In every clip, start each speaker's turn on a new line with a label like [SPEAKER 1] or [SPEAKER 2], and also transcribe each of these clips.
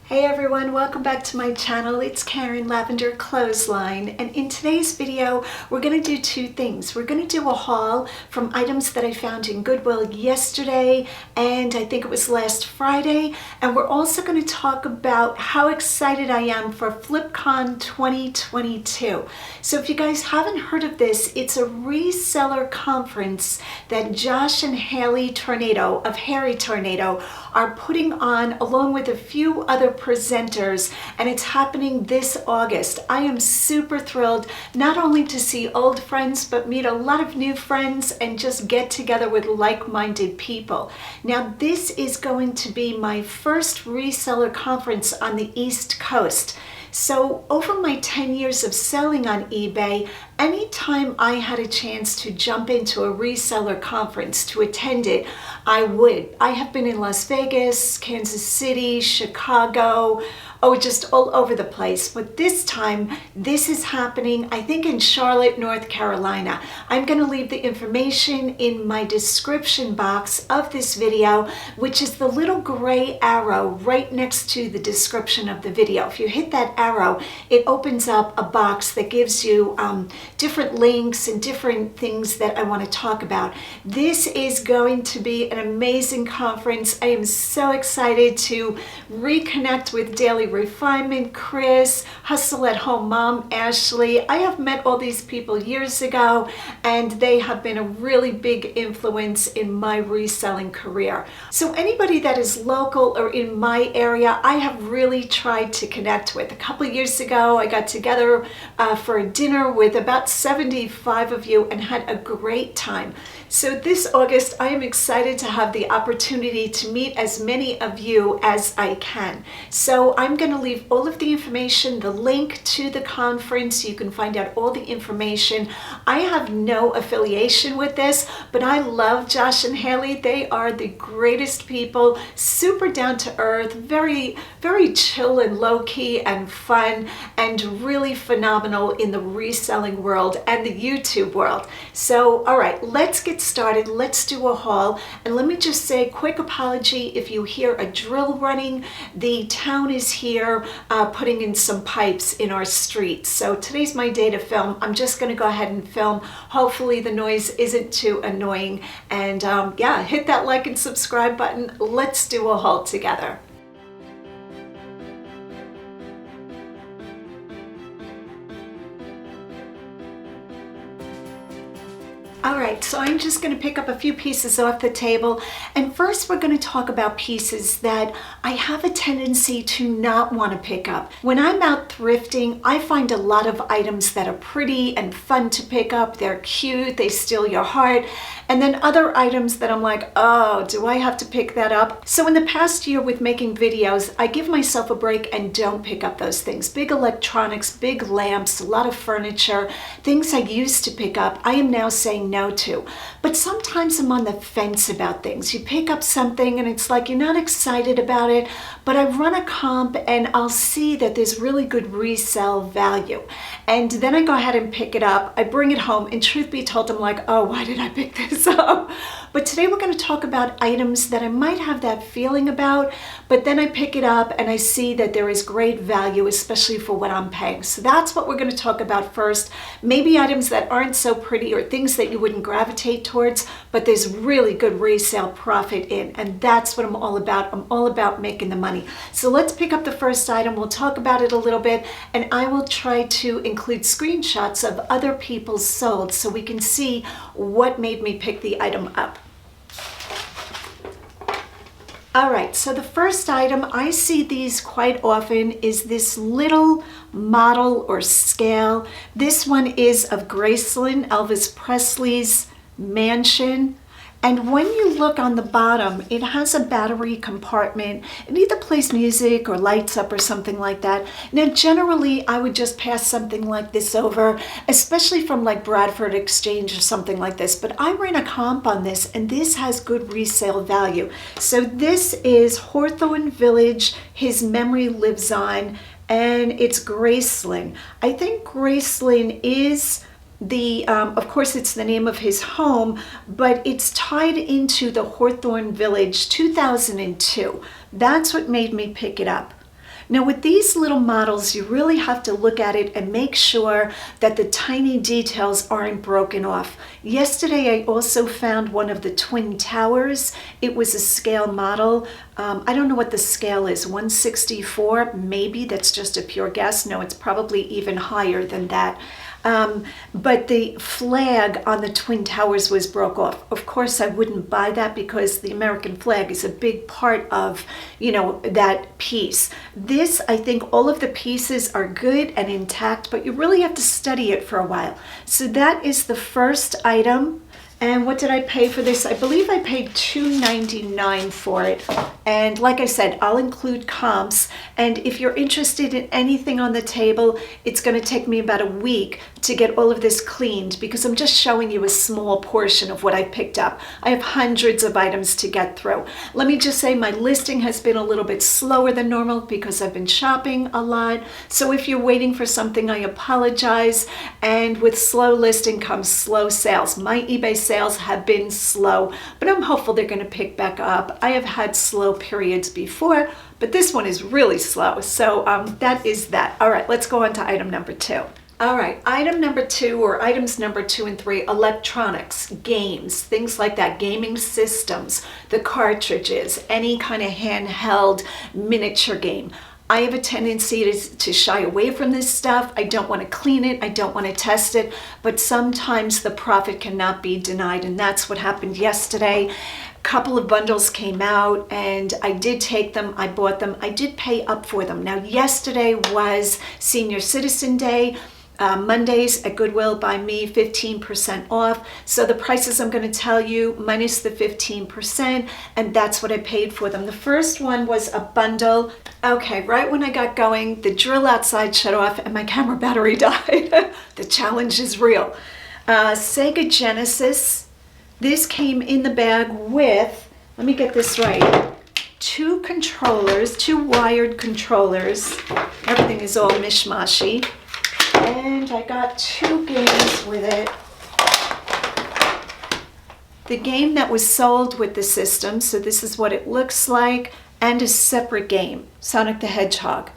[SPEAKER 1] Hey everyone, welcome back to my channel. It's Karen, Lavender Clothesline, and in today's video we're going to do two things. We're going to do a haul from items that I found in Goodwill yesterday and I think it was last Friday, and we're also going to talk about how excited I am for FlipCon 2022. So if you guys haven't heard of this, it's a reseller conference that Josh and Haley Tornado of Harry Tornado are putting on along with a few other presenters, and it's happening this August. I am super thrilled not only to see old friends but meet a lot of new friends and just get together with like-minded people. Now this is going to be my first reseller conference on the East Coast. So over my 10 years of selling on eBay, anytime I had a chance to jump into a reseller conference to attend it, I would. I have been in Las Vegas, Kansas City, Chicago, just all over the place. But this time, this is happening, I think, in Charlotte, North Carolina. I'm going to leave the information in my description box of this video, which is the little gray arrow right next to the description of the video. If you hit that arrow, it opens up a box that gives you different links and different things that I want to talk about. This is going to be an amazing conference. I am so excited to reconnect with Daily Refinement, Chris, Hustle at Home Mom, Ashley. I have met all these people years ago and they have been a really big influence in my reselling career. So anybody that is local or in my area, I have really tried to connect with. A couple of years ago, I got together for a dinner with about 75 of you and had a great time. So this August, I am excited to have the opportunity to meet as many of you as I can. So I'm going to leave all of the information, the link to the conference. You can find out all the information. I have no affiliation with this, but I love Josh and Haley. They are the greatest people, super down to earth, very, very chill and low key and fun, and really phenomenal in the reselling world and the YouTube world. So, all right, let's get started. Let's do a haul. And let me just say a quick apology if you hear a drill running. The town is here putting in some pipes in our street. So today's my day to film. I'm just going to go ahead and film. Hopefully the noise isn't too annoying. And yeah, hit that like and subscribe button. Let's do a haul together. All right, so I'm just going to pick up a few pieces off the table. And first we're going to talk about pieces that I have a tendency to not want to pick up. When I'm out thrifting, I find a lot of items that are pretty and fun to pick up. They're cute, they steal your heart. And then other items that I'm like, oh, do I have to pick that up? So in the past year with making videos, I give myself a break and don't pick up those things. Big electronics, big lamps, a lot of furniture, things I used to pick up, I am now saying no to. But sometimes I'm on the fence about things. You pick up something and it's like you're not excited about it, but I run a comp and I'll see that there's really good resale value. And then I go ahead and pick it up. I bring it home, and truth be told, I'm like, oh, why did I pick this up? But today we're going to talk about items that I might have that feeling about, but then I pick it up and I see that there is great value, especially for what I'm paying. So that's what we're going to talk about first. Maybe items that aren't so pretty or things that you wouldn't gravitate towards, but there's really good resale profit in, and that's what I'm all about. I'm all about making the money. So let's pick up the first item. We'll talk about it a little bit, and I will try to include screenshots of other people's sold so we can see what made me pick the item up. All right, so the first item, I see these quite often, is this little model or scale. This one is of Graceland, Elvis Presley's mansion. And when you look on the bottom, it has a battery compartment. It either plays music or lights up or something like that. Now, generally, I would just pass something like this over, especially from like Bradford Exchange or something like this. But I ran a comp on this, and this has good resale value. So this is Hawthorne Village. His memory lives on, and it's Graceland. I think Graceland is of course it's the name of his home, but it's tied into the Hawthorne Village 2002. That's what made me pick it up. Now with these little models, you really have to look at it and make sure that the tiny details aren't broken off. Yesterday, I also found one of the Twin Towers. It was a scale model. I don't know what the scale is, 164, maybe. That's just a pure guess. No, it's probably even higher than that. But the flag on the Twin Towers was broke off. Of course, I wouldn't buy that because the American flag is a big part of, you know, that piece. This, I think all of the pieces are good and intact, but you really have to study it for a while. So that is the first item. And what did I pay for this? I believe I paid $2.99 for it. And like I said, I'll include comps. And if you're interested in anything on the table, it's going to take me about a week to get all of this cleaned because I'm just showing you a small portion of what I picked up. I have hundreds of items to get through. Let me just say my listing has been a little bit slower than normal because I've been shopping a lot. So if you're waiting for something, I apologize. And with slow listing comes slow sales. My eBay sales have been slow, but I'm hopeful they're going to pick back up. I have had slow periods before, but this one is really slow. So that is that. All right, let's go on to item number 2. All right, item number 2, or items number 2 and 3, electronics, games, things like that, gaming systems, the cartridges, any kind of handheld miniature game. I have a tendency to shy away from this stuff. I don't want to clean it. I don't want to test it. But sometimes the profit cannot be denied. And that's what happened yesterday. A couple of bundles came out and I did take them. I bought them. I did pay up for them. Now, yesterday was Senior Citizen Day. Mondays at Goodwill by me, 15% off. So the prices I'm going to tell you minus the 15%, and that's what I paid for them. The first one was a bundle. Okay, right when I got going, the drill outside shut off and my camera battery died. The challenge is real. Sega Genesis. This came in the bag with, let me get this right, 2 controllers, 2 wired controllers. Everything is all mishmashy. And I got 2 games with it. The game that was sold with the system, so this is what it looks like, and a separate game, Sonic the Hedgehog.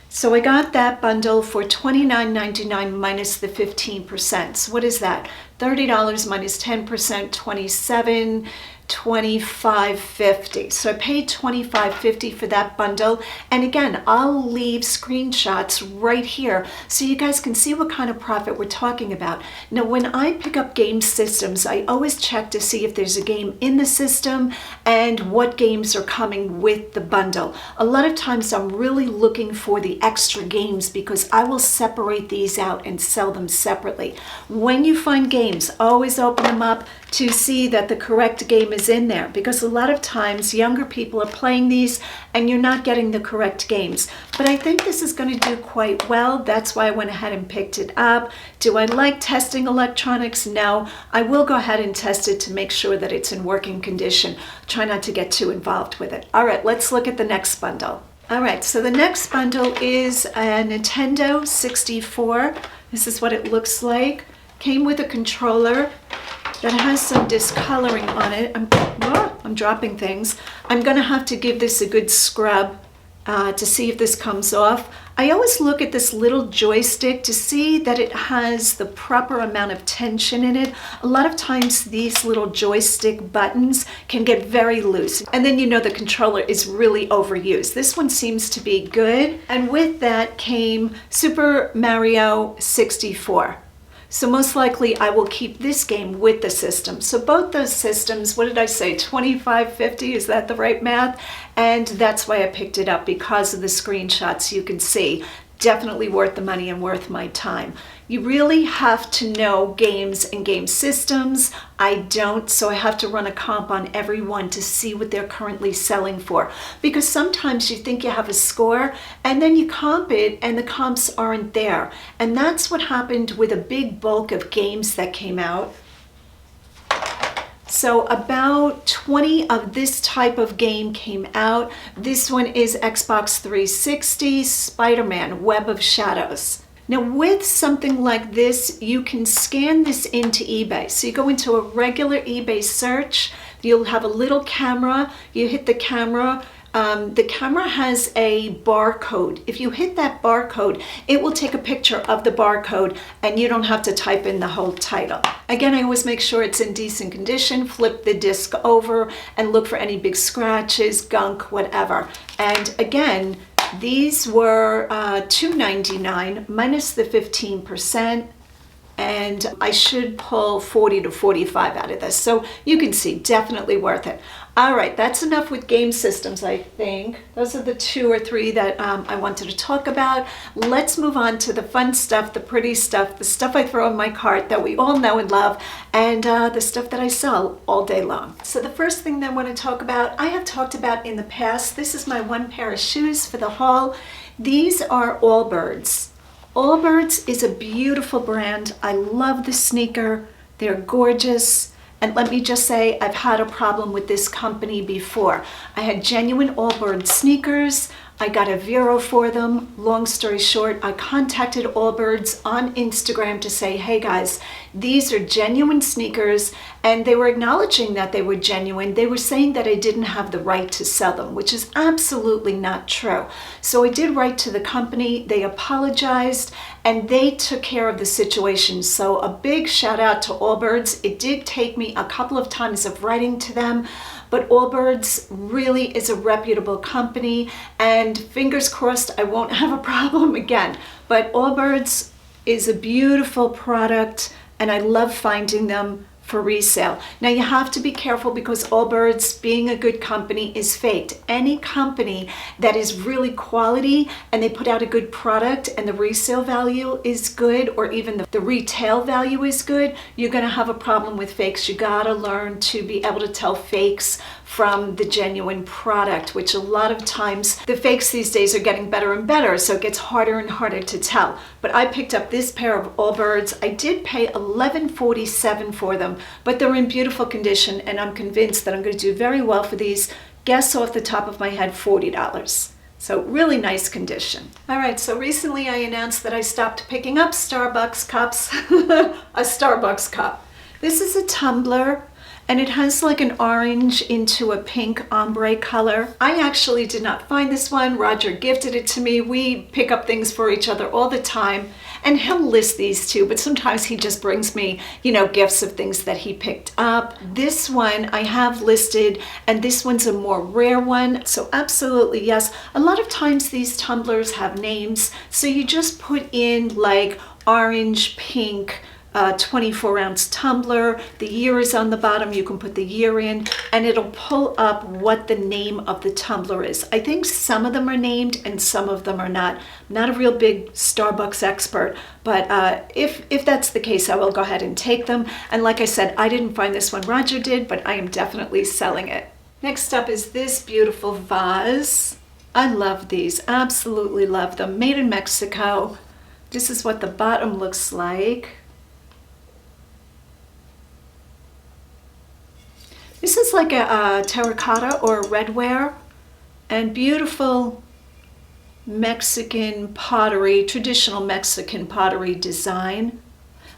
[SPEAKER 1] So I got that bundle for $29.99 minus the 15%. So what is that? $30 minus 10%, $27, $25.50. So I paid $25.50 for that bundle. And again, I'll leave screenshots right here so you guys can see what kind of profit we're talking about. Now, when I pick up game systems, I always check to see if there's a game in the system and what games are coming with the bundle. A lot of times I'm really looking for the extra games because I will separate these out and sell them separately. When you find games, always open them up to see that the correct game is in there, because a lot of times younger people are playing these and you're not getting the correct games. But I think this is going to do quite well. That's why I went ahead and picked it up. Do I like testing electronics? No. I will go ahead and test it to make sure that it's in working condition. Try not to get too involved with it. All right, let's look at the next bundle. All right, so the next bundle is a Nintendo 64. This is what it looks like. Came with a controller that has some discoloring on it. I'm dropping things. I'm going to have to give this a good scrub to see if this comes off. I always look at this little joystick to see that it has the proper amount of tension in it. A lot of times these little joystick buttons can get very loose, and then you know the controller is really overused. This one seems to be good. And with that came Super Mario 64. So most likely I will keep this game with the system. So both those systems, what did I say, $25.50, is that the right math? And that's why I picked it up, because of the screenshots you can see. Definitely worth the money and worth my time. You really have to know games and game systems. I don't, so I have to run a comp on every one to see what they're currently selling for. Because sometimes you think you have a score and then you comp it and the comps aren't there. And that's what happened with a big bulk of games that came out. So about 20 of this type of game came out. This one is Xbox 360, Spider-Man, Web of Shadows. Now with something like this, you can scan this into eBay. So you go into a regular eBay search, you'll have a little camera, you hit the camera, the camera has a barcode. If you hit that barcode, it will take a picture of the barcode and you don't have to type in the whole title. Again, I always make sure it's in decent condition, flip the disc over and look for any big scratches, gunk, whatever. And again, these were $2.99 minus the 15%. And I should pull 40 to 45 out of this. So you can see, definitely worth it. All right, that's enough with game systems, I think. Those are the 2 or 3 that I wanted to talk about. Let's move on to the fun stuff, the pretty stuff, the stuff I throw in my cart that we all know and love, and the stuff that I sell all day long. So the first thing that I want to talk about, I have talked about in the past. This is my 1 pair of shoes for the haul. These are Allbirds. Allbirds is a beautiful brand. I love the sneaker. They're gorgeous. And let me just say, I've had a problem with this company before. I had genuine Allbirds sneakers. I got a Vero for them. Long story short, I contacted Allbirds on Instagram to say, hey guys, these are genuine sneakers, and they were acknowledging that they were genuine. They were saying that I didn't have the right to sell them, which is absolutely not true. So I did write to the company, they apologized, and they took care of the situation. So a big shout out to Allbirds. It did take me a couple of times of writing to them, but Allbirds really is a reputable company, and fingers crossed I won't have a problem again. But Allbirds is a beautiful product, and I love finding them for resale. Now you have to be careful because Allbirds, being a good company, is faked. Any company that is really quality and they put out a good product and the resale value is good, or even the retail value is good, you're going to have a problem with fakes. You got to learn to be able to tell fakes from the genuine product, which a lot of times the fakes these days are getting better and better, so it gets harder and harder to tell. But I picked up this pair of Allbirds. I did pay $11.47 for them, but they're in beautiful condition, and I'm convinced that I'm going to do very well for these. Guess off the top of my head, $40. So really nice condition. All right, so recently I announced that I stopped picking up Starbucks cups, a Starbucks cup. This is a tumbler, and it has like an orange into a pink ombre color. I actually did not find this one. Roger gifted it to me. We pick up things for each other all the time, and he'll list these too, but sometimes he just brings me, you know, gifts of things that he picked up. This one I have listed, and this one's a more rare one, so absolutely yes. A lot of times these tumblers have names, so you just put in like orange, pink, 24-ounce tumbler. The year is on the bottom. You can put the year in, and it'll pull up what the name of the tumbler is. I think some of them are named and some of them are not. I'm not a real big Starbucks expert, but if that's the case, I will go ahead and take them. And like I said, I didn't find this one. Roger did, but I am definitely selling it. Next up is this beautiful vase. I love these. Absolutely love them. Made in Mexico. This is what the bottom looks like. This is like a terracotta or redware, and beautiful Mexican pottery, traditional Mexican pottery design.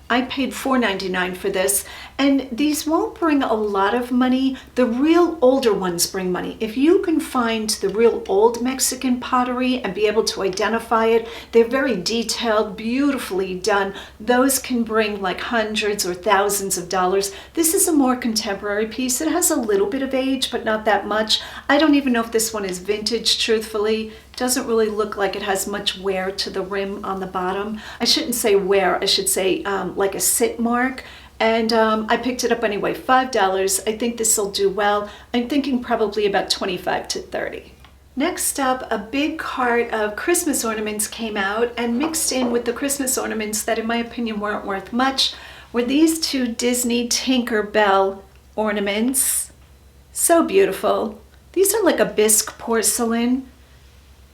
[SPEAKER 1] I paid $4.99 for this, and these won't bring a lot of money. The real older ones bring money. If you can find the real old Mexican pottery and be able to identify it, they're very detailed, beautifully done. Those can bring like hundreds or thousands of dollars. This is a more contemporary piece. It has a little bit of age, but not that much. I don't even know if this one is vintage, truthfully. Doesn't really look like it has much wear to the rim on the bottom. I shouldn't say wear, I should say like a sit mark. And I picked it up anyway, $5. I think this will do well. I'm thinking probably about 25 to 30. Next up, a big cart of Christmas ornaments came out, and mixed in with the Christmas ornaments that in my opinion weren't worth much were these 2 Disney Tinkerbell ornaments. So beautiful. These are like a bisque porcelain.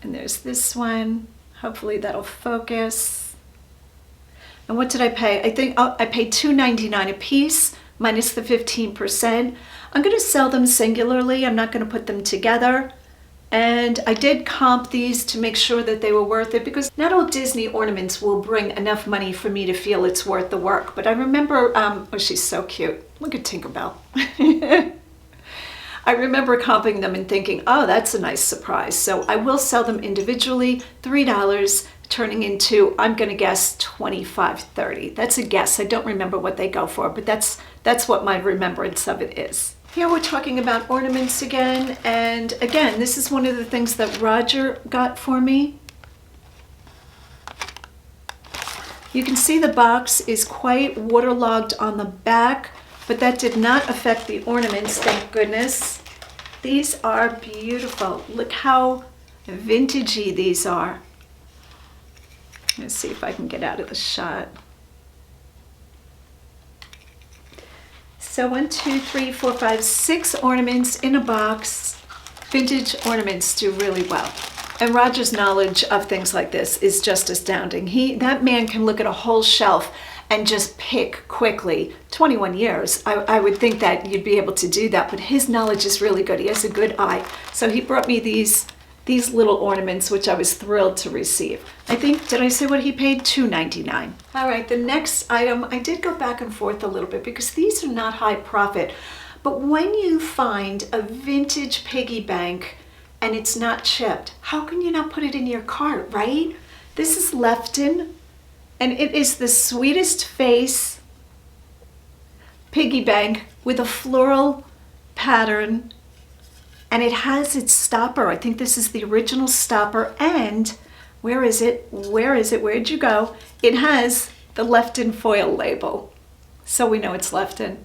[SPEAKER 1] And there's this one. Hopefully that'll focus. And what did I pay? I think I paid $2.99 a piece minus the 15%. I'm going to sell them singularly. I'm not going to put them together. And I did comp these to make sure that they were worth it, because not all Disney ornaments will bring enough money for me to feel it's worth the work. But I remember, oh, she's so cute. Look at Tinkerbell. I remember comping them and thinking, oh, that's a nice surprise. So I will sell them individually, $3, turning into, I'm gonna guess, $25, $30. That's a guess. I don't remember what they go for, but that's what my remembrance of it is. Here we're talking about ornaments again, and again, this is one of the things that Roger got for me. You can see the box is quite waterlogged on the back, but that did not affect the ornaments, thank goodness. These are beautiful. Look how vintagey these are. Let's see if I can get out of the shot. So 1, 2, 3, 4, 5, 6 ornaments in a box. Vintage ornaments do really well. And Roger's knowledge of things like this is just astounding. That man can look at a whole shelf and just pick quickly. 21 years, I would think that you'd be able to do that, but his knowledge is really good. He has a good eye. So he brought me these little ornaments, which I was thrilled to receive. I think, did I say what he paid? $2.99. All right, the next item, I did go back and forth a little bit because these are not high profit, but when you find a vintage piggy bank and it's not chipped, how can you not put it in your cart, right? This is Lefton, and it is the sweetest face piggy bank with a floral pattern. And it has its stopper. I think this is the original stopper. And where is it? Where is it? Where'd you go? It has the Lefton foil label. So we know it's Lefton.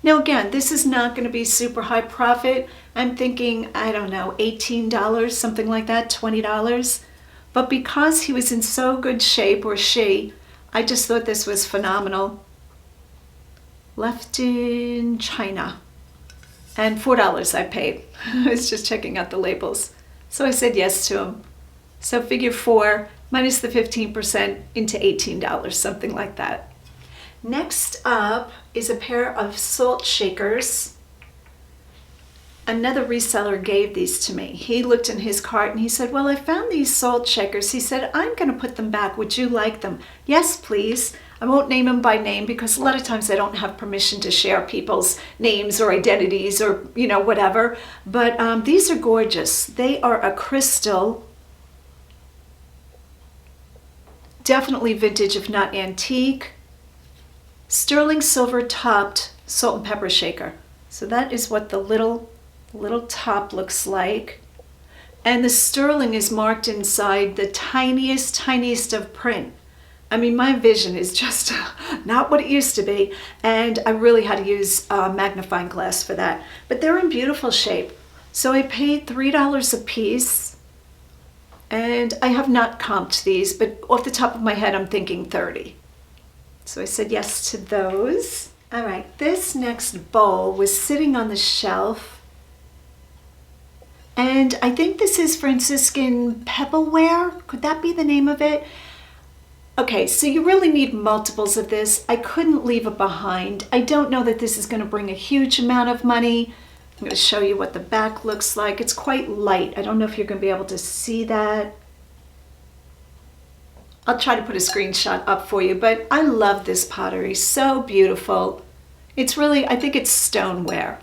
[SPEAKER 1] Now again, this is not going to be super high profit. I'm thinking, I don't know, $18, something like that, $20. But because he was in so good shape, or she, I just thought this was phenomenal. Lefton China. And $4 I paid. I was just checking out the labels. So I said yes to him. So figure 4 minus the 15% into $18, something like that. Next up is a pair of salt shakers. Another reseller gave these to me. He looked in his cart and he said, well, I found these salt shakers. He said, I'm going to put them back. Would you like them? Yes, please. I won't name them by name because a lot of times I don't have permission to share people's names or identities or, whatever. But these are gorgeous. They are a crystal. Definitely vintage, if not antique. Sterling silver topped salt and pepper shaker. So that is what the little top looks like. And the sterling is marked inside the tiniest of print. I mean, my vision is just not what it used to be, and I really had to use a magnifying glass for that. But they're in beautiful shape. So I paid $3 a piece, and I have not comped these, but off the top of my head, I'm thinking 30. So I said yes to those. All right, this next bowl was sitting on the shelf, and I think this is Franciscan Pebbleware. Could that be the name of it? Okay, so you really need multiples of this. I couldn't leave it behind. I don't know that this is going to bring a huge amount of money. I'm going to show you what the back looks like. It's quite light. I don't know if you're going to be able to see that. I'll try to put a screenshot up for you, but I love this pottery. So beautiful. It's really, I think it's stoneware.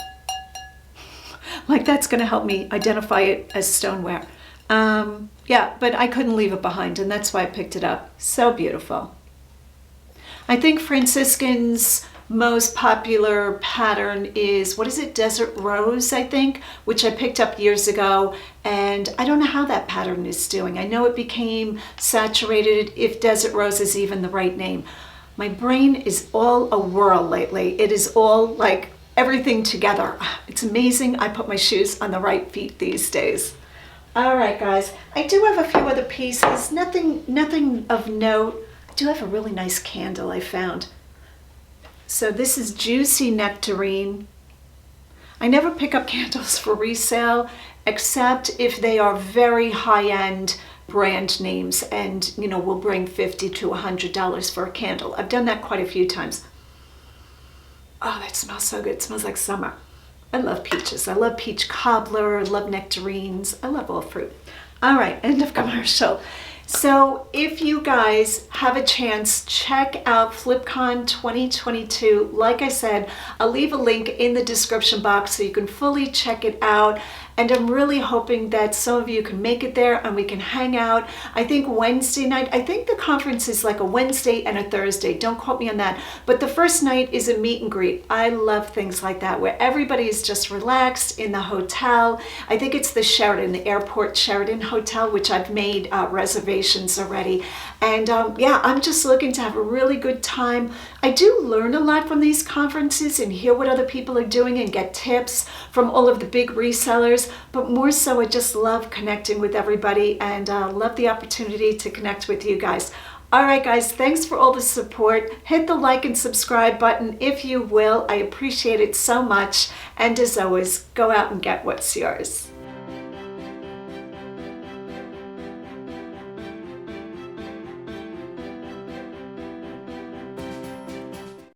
[SPEAKER 1] Like that's going to help me identify it as stoneware. Yeah, but I couldn't leave it behind, and that's why I picked it up. So beautiful. I think Franciscan's most popular pattern is, what is it, Desert Rose, I think, which I picked up years ago, and I don't know how that pattern is doing. I know it became saturated, if Desert Rose is even the right name. My brain is all a whirl lately. It is all like everything together. It's amazing I put my shoes on the right feet these days. All right, guys, I do have a few other pieces, nothing of note. I do have a really nice candle I found. So this is Juicy Nectarine. I never pick up candles for resale, except if they are very high-end brand names and, will bring $50 to $100 for a candle. I've done that quite a few times. Oh, that smells so good. It smells like summer. I love peaches. I love peach cobbler. I love nectarines. I love all fruit. All right, end of commercial. So if you guys have a chance, check out FlipCon 2022. Like I said, I'll leave a link in the description box so you can fully check it out. And I'm really hoping that some of you can make it there and we can hang out. I think Wednesday night, I think the conference is like a Wednesday and a Thursday. Don't quote me on that. But the first night is a meet and greet. I love things like that where everybody is just relaxed in the hotel. I think it's the Sheraton, the airport Sheraton Hotel, which I've made reservations already. And yeah, I'm just looking to have a really good time. I do learn a lot from these conferences and hear what other people are doing and get tips from all of the big resellers. But more so, I just love connecting with everybody and love the opportunity to connect with you guys. All right, guys, thanks for all the support. Hit the like and subscribe button if you will. I appreciate it so much. And as always, go out and get what's yours.